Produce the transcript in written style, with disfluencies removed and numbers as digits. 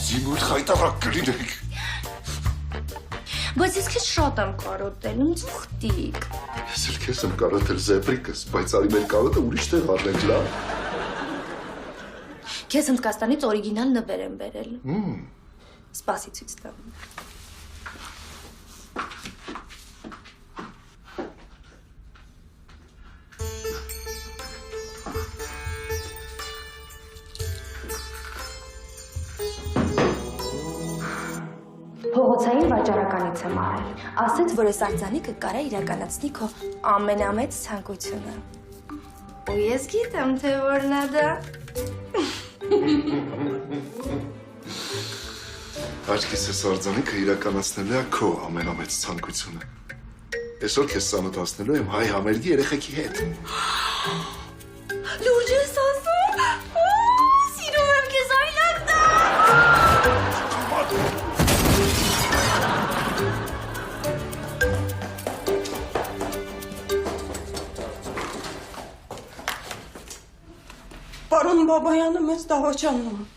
Զինուր խայտարակ կլինեք։ Բայց ես քեզ շատ եմ կարոտել, ինձ ուխտիկ։ Ես էլ քեզ եմ կարոտել զեբրիկս, բայց արի մեր կարոտը ուրիշ տեղ առնենք, լավ։ Քեզ Հնդկաստանից օրիգինալ նվեր եմ բերել։ Սպասի ցույց տամ։ Փողոցային վաճառականից եմ արել։ Ասեց, որ այս արձանիկը կարա իրականացնի քո ամենամեծ ցանկությունը։ Ու ես գիտեմ, թե որն է դա։ Աչքիս ես արձանիկը իրականացնելու է քո ամենամեծ ցանկությունը։ Այսօր քեզ ծանոթացնելու եմ հայ համերգի երեխեքի հետ։ Լուրջ ես ասում։ Սիրում եմ քեզ այլատա։ Պարոն Բաբայանը մեծ դավաճանն է։